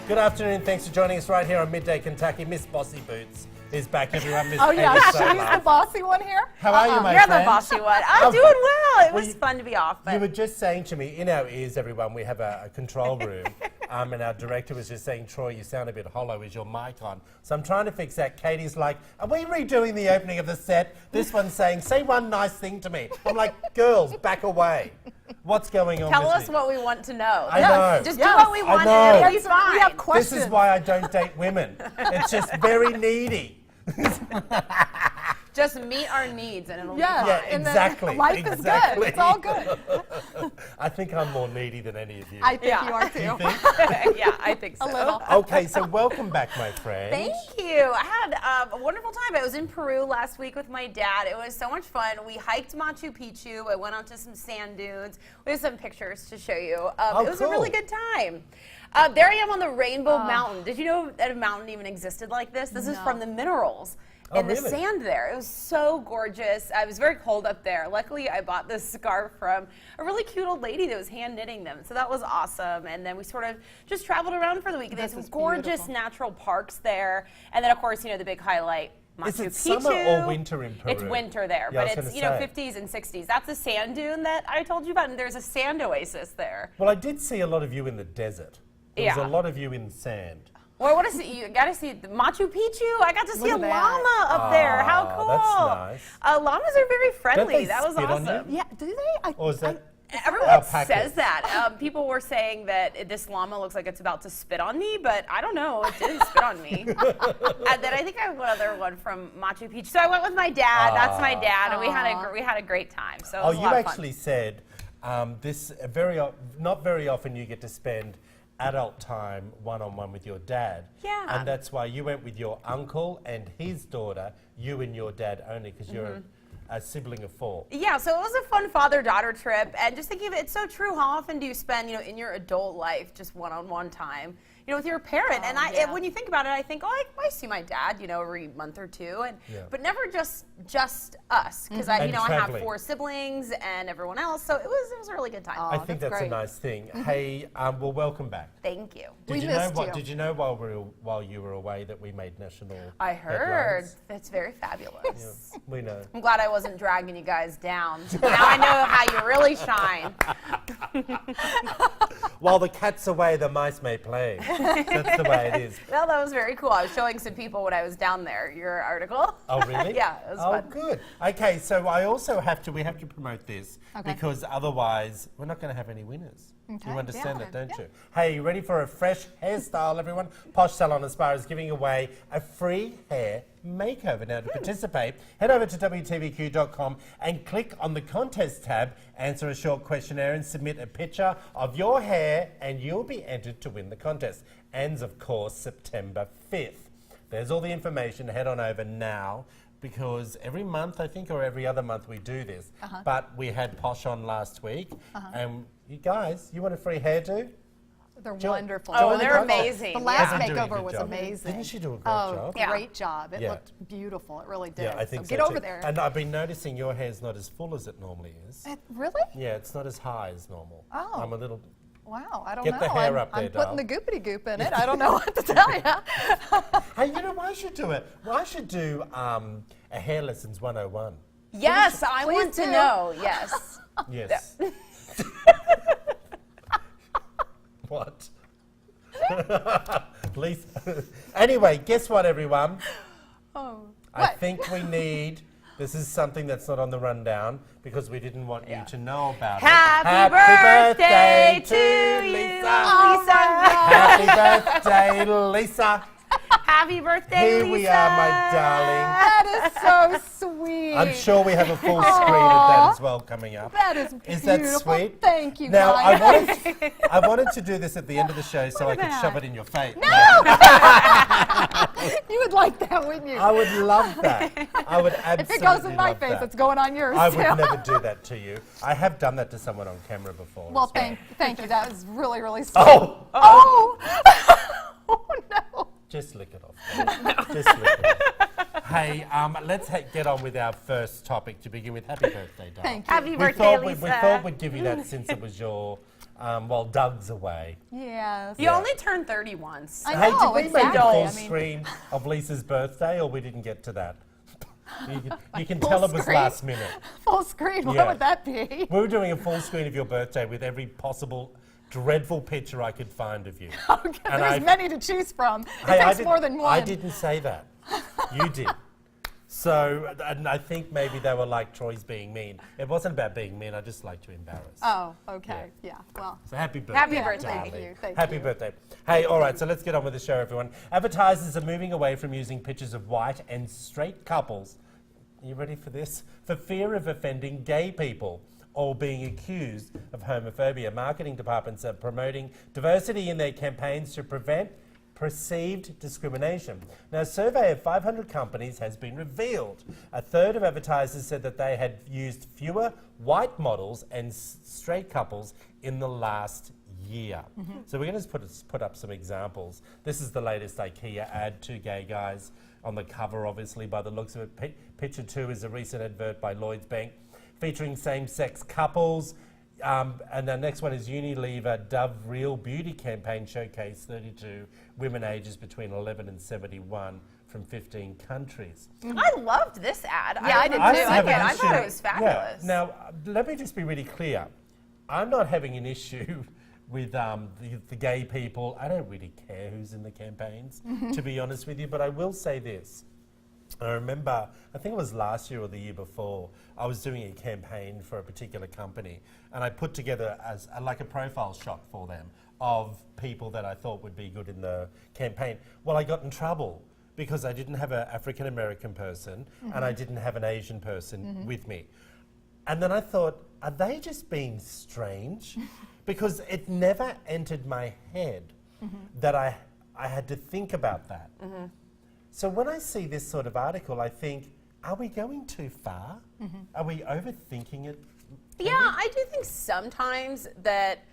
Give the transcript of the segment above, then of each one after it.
Good afternoon. Thanks for joining us right here on Midday Kentucky. Miss Bossy Boots is back, everyone. Miss Oh yeah, Amy she's Solar. the bossy one here. How are you, my You're friend? the bossy one. I'm doing well. It was fun to be off. But You were just saying to me, in our ears, everyone, we have a control room, and our director was just saying, Troy, you sound a bit hollow. Is your mic on? So I'm trying to fix that. Katie's like, are we redoing the opening of the set? This one's saying, say one nice thing to me. I'm like, girls, back away. What's going on tell with us me? what we want to know. I know. Just Yes. do what we I want know. and it'll be We fine. have This questions. is why I don't date women. It's just very needy. Just meet our needs and it'll Yeah, be Yeah, fine. and then exactly. life is exactly. good. It's all good. I think I'm more needy than any of you. I think Yeah. you are too. You think? Yeah, I think so. A little. Okay, so welcome back, my friend. Thank you. I had a wonderful time. I was in Peru last week with my dad. It was so much fun. We hiked Machu Picchu. I went out to some sand dunes. We have some pictures to show you. It was a really cool. good time. There I am on the Rainbow Mountain. Did you know that a mountain even existed like this? This is No. from the minerals. Oh, In the really? sand there. It was so gorgeous. I was very cold up there. Luckily, I bought this scarf from a really cute old lady that was hand knitting them. So that was awesome. And then we sort of just traveled around for the week. They had some is gorgeous beautiful. natural parks there. And then, of course, you know, the big highlight, Machu Is it Picchu. summer or winter in Peru? It's winter there, Yeah, I but was it's, gonna say. 50s and 60s. That's a sand dune that I told you about, and there's a sand oasis there. Well, I did see a lot of you in the desert. There was Yeah. a lot of you in sand. Well, I want to see. You got to see the Machu Picchu. I got to see a at that. llama up there. How cool! That's nice. Llamas are very friendly. they that was spit on you? awesome. Yeah, do they? Or is that Everyone alpacas? says that. People were saying that this llama looks like it's about to spit on me, but I don't know. It didn't spit on me. And then I think I have one other one from Machu Picchu. So I went with my dad. That's my dad, and we had a great time. So it Oh, was a you lot of fun. actually said not very often you get to spend adult time one-on-one with your dad. Yeah. And that's why you went with your uncle and his daughter, you and your dad only, because you're a sibling of 4. Yeah, so it was a fun father-daughter trip, and just thinking of it, it's so true. How often do you spend, you know, in your adult life just one-on-one time, you know, with your parent? And when you think about it, I think, oh, I see my dad, you know, every month or two, but never just us, because I And have traveling. 4 siblings and everyone else. So it was a really good time. I think that's that's a great. nice thing. Hey, well, welcome back. Thank you. We you know missed what? you. Did you know while you were away that we made national? I heard. headlines? That's very fabulous. We know. I'm glad I wasn't dragging you guys down. Now I know how you really shine. While the cat's away, the mice may play. That's the way it is. Well, that was very cool. I was showing some people when I was down there your article. Oh, really? Yeah, it was Oh, fun. good. Okay, so we have to promote this Okay. because otherwise we're not going to have any winners. Okay. You understand Yeah. that, don't you? Hey, you ready for a fresh hairstyle, everyone? Posh Salon Aspire is giving away a free hair makeover. Now, to participate, head over to WTVQ.com and click on the contest tab, answer a short questionnaire and submit a picture of your hair and you'll be entered to win the contest. Ends, of course, September 5th. There's all the information. Head on over now because every month, I think, or every other month we do this. But we had Posh on last week. And you guys, you want a free hairdo? They're Jo- wonderful. Oh, Join the they're contest. amazing. The last Doesn't do a makeover good was job. amazing. Didn't she do a great job? Yeah. Great job. It Yeah. looked beautiful. It really did. Yeah, I think so Get too. over there. And I've been noticing your hair's not as full as it normally is. Really? Yeah, it's not as high as normal. Oh. I'm a little... Wow, I don't Get know. the hair I'm, up there, I'm putting doll. the goopity goop in it. I don't know what to tell you. Hey, you know what I should do it? Well, I should do a hair lessons 101. Yes, I please want to do. know. Yes. Yes. What? Lisa. Anyway, guess what, everyone? Oh. I What? think we need... This is something that's not on the rundown because we didn't want you to know about Happy it. birthday to you, Lisa! Oh, Lisa. Happy birthday, Lisa! Happy birthday, Here Lisa. we are, my darling. That is so sweet. I'm sure we have a full screen of that as well coming up. That is beautiful. Is that sweet? Thank you, Now, guys. I wanted to do this at the end of the show so I could shove it in your face. You would like that, wouldn't you? I would love that. I would If absolutely it goes in my love face, that. it's going on yours I too. would never do that to you. I have done that to someone on camera before. Well, as thank you. That was really, really sweet. Oh! Oh! Oh, no. Just lick it off. Just lick it off. Hey, let's get on with our first topic to begin with. Happy birthday, darling. Thank you. Happy We birthday, thought Lisa. we thought we'd give you that since it was your while Doug's away. Yes. You only turn 30 once. I Hey, know, did we make exactly. a full I mean- screen of Lisa's birthday, or we didn't get to that? You can Full tell it was screen? last minute. Full screen, Yeah. what would that be? We were doing a full screen of your birthday with every possible dreadful picture I could find of you. Okay, And there's I- many to choose from. It Hey, takes more than one. I didn't say that. You did. So, and I think maybe they were like Troy's being mean. It wasn't about being mean. I just like to embarrass. Oh, okay. Yeah. Well, So happy birthday. Happy Yeah, birthday. thank darling. you, thank Happy you. birthday. Hey, all right, so let's get on with the show, everyone. Advertisers are moving away from using pictures of white and straight couples. Are you ready for this? For fear of offending gay people or being accused of homophobia. Marketing departments are promoting diversity in their campaigns to prevent perceived discrimination. Now, a survey of 500 companies has been revealed. A third of advertisers said that they had used fewer white models and straight couples in the last year. So we're going to put up some examples. This is the latest IKEA ad, two gay guys on the cover, obviously, by the looks of it. Picture 2 is a recent advert by Lloyds Bank featuring same-sex couples. And the next one is Unilever Dove Real Beauty campaign showcase 32 women ages between 11 and 71 from 15 countries. I loved this ad. Yeah, I did I too. have an I thought issue- it was fabulous. Yeah. Now, let me just be really clear. I'm not having an issue with the gay people. I don't really care who's in the campaigns, to be honest with you, but I will say this. I remember, I think it was last year or the year before, I was doing a campaign for a particular company, and I put together as like a profile shot for them of people that I thought would be good in the campaign. Well, I got in trouble because I didn't have an African American person and I didn't have an Asian person with me. And then I thought, are they just being strange? Because it never entered my head that I had to think about that. So when I see this sort of article, I think, are we going too far? Are we overthinking it? Yeah, I do think sometimes that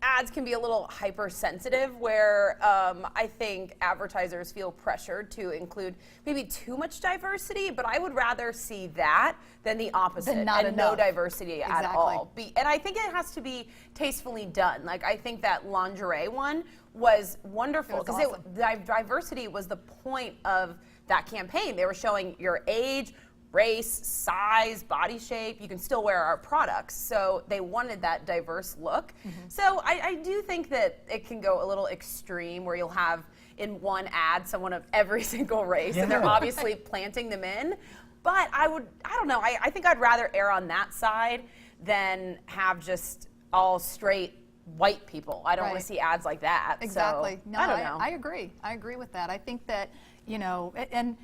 ads can be a little hypersensitive where I think advertisers feel pressured to include maybe too much diversity, but I would rather see that than the opposite Than not and no enough. diversity at Exactly. all. And I think it has to be tastefully done. Like I think that lingerie one was wonderful It was because awesome. diversity was the point of that campaign. They were showing your age, race, size, body shape. You can still wear our products. So they wanted that diverse look. So I do think that it can go a little extreme where you'll have in one ad someone of every single race and they're Yeah. obviously planting them in. But I don't know, I think I'd rather err on that side than have just all straight white people. I don't want Right. to see ads like that. Exactly. So, No, I don't know. I agree. I agree with that. I think that, and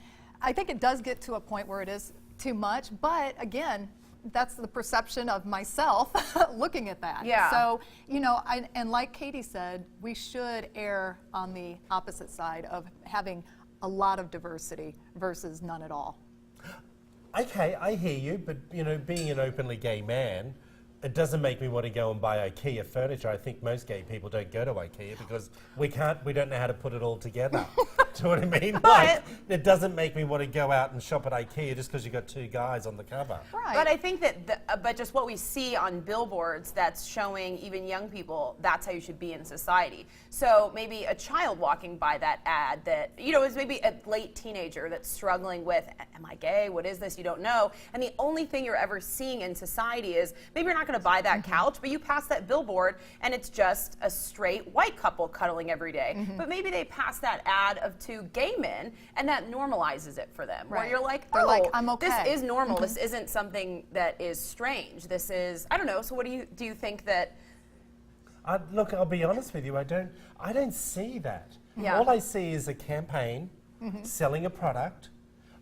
I think it does get to a point where it is too much, but again, that's the perception of myself looking at that. Yeah. So, and like Katie said, we should err on the opposite side of having a lot of diversity versus none at all. Okay, I hear you, but being an openly gay man, it doesn't make me want to go and buy IKEA furniture. I think most gay people don't go to IKEA because we don't know how to put it all together. Do you know what I mean? Like, it doesn't make me want to go out and shop at IKEA just because you got two guys on the cover. Right. But I think that, but just what we see on billboards that's showing even young people, that's how you should be in society. So maybe a child walking by that ad that, is maybe a late teenager that's struggling with, am I gay? What is this? You don't know. And the only thing you're ever seeing in society is maybe you're not going to buy that couch, but you pass that billboard and it's just a straight white couple cuddling every day. But maybe they pass that ad of two gay men and that normalizes it for them. Where Right. you're like, They're oh, like, I'm okay. this is normal. This isn't something that is strange. This is, I don't know. So what do you think that? Look, I'll be honest with you. I don't see that. Yeah. All I see is a campaign selling a product.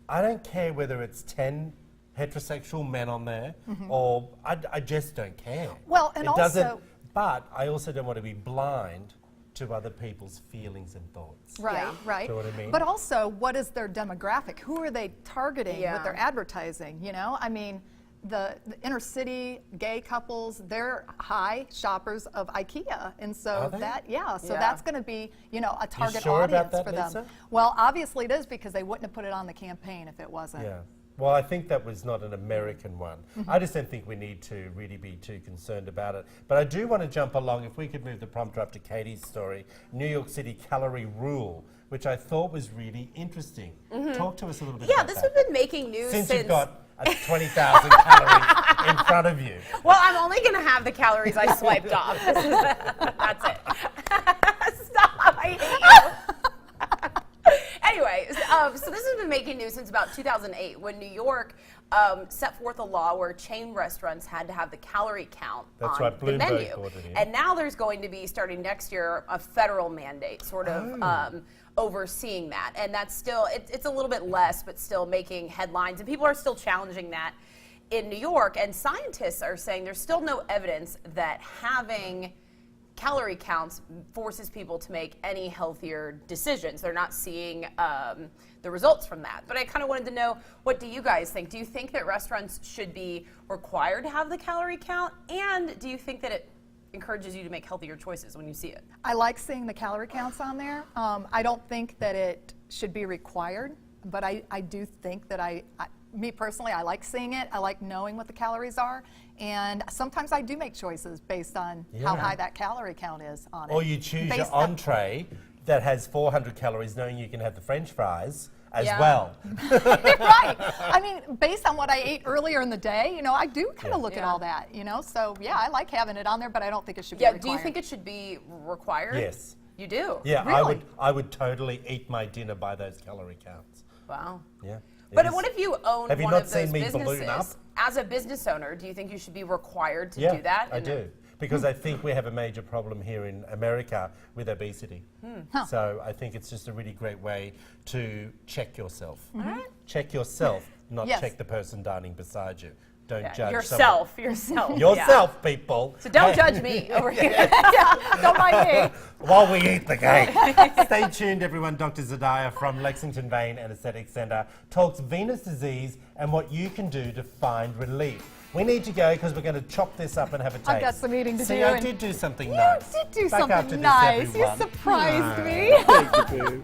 I don't care whether it's 10 heterosexual men on there or I just don't care. Well, and it doesn't. also- But I also don't want to be blind to other people's feelings and thoughts. Right, Yeah. right. Know what I mean? But also, what is their demographic? Who are they targeting Yeah. with their advertising? I mean, the inner city gay couples, they're high shoppers of IKEA, and so Are they? so Yeah. that's going to be a target sure about audience that, for them. Lisa? Well, obviously it is because they wouldn't have put it on the campaign if it wasn't. Yeah. Well, I think that was not an American one. I just don't think we need to really be too concerned about it. But I do want to jump along, if we could move the prompter up to Katie's story, New York City calorie rule, which I thought was really interesting. Talk to us a little bit about this that. has been making news Since you've got 20,000 calories in front of you. Well, I'm only going to have the calories I swiped off. That's it. Stop. I hate you. Anyways, so this has been making news since about 2008 when New York set forth a law where chain restaurants had to have the calorie count That's on right, the Bloomberg menu. brought it in. And now there's going to be, starting next year, a federal mandate sort of overseeing that. And that's still, it's a little bit less, but still making headlines. And people are still challenging that in New York. And scientists are saying there's still no evidence that having calorie counts forces people to make any healthier decisions. They're not seeing the results from that. But I kind of wanted to know, what do you guys think? Do you think that restaurants should be required to have the calorie count? And do you think that it encourages you to make healthier choices when you see it? I like seeing the calorie counts on there. I don't think that it should be required, but I do think that me personally, I like seeing it. I like knowing what the calories are. And sometimes I do make choices based on how high that calorie count is on it. Or you choose your entree that has 400 calories, knowing you can have the French fries as well. Right. I mean, based on what I ate earlier in the day, I do kind of look at all that, So, yeah, I like having it on there, but I don't think it should be required. Do you think it should be required? Yes. You do? Yeah, Really? I would totally eat my dinner by those calorie counts. Wow. Yeah. But what if you own Have you one not of seen those me businesses? balloon up? As a business owner, do you think you should be required to do that? I do. Because I think we have a major problem here in America with obesity. So I think it's just a really great way to check yourself. Check yourself, not check the person dining beside you. Don't judge yourself. Yourself, people. So don't judge me over here. Don't mind me. While we eat the cake. Stay tuned, everyone. Dr. Zadiah from Lexington Vein and Aesthetic Centre talks venous disease and what you can do to find relief. We need to go because we're going to chop this up and have a taste. I've got some eating to do. I did do something nice. You did do Back after something this, nice. You everyone. surprised me. Thank you, boo.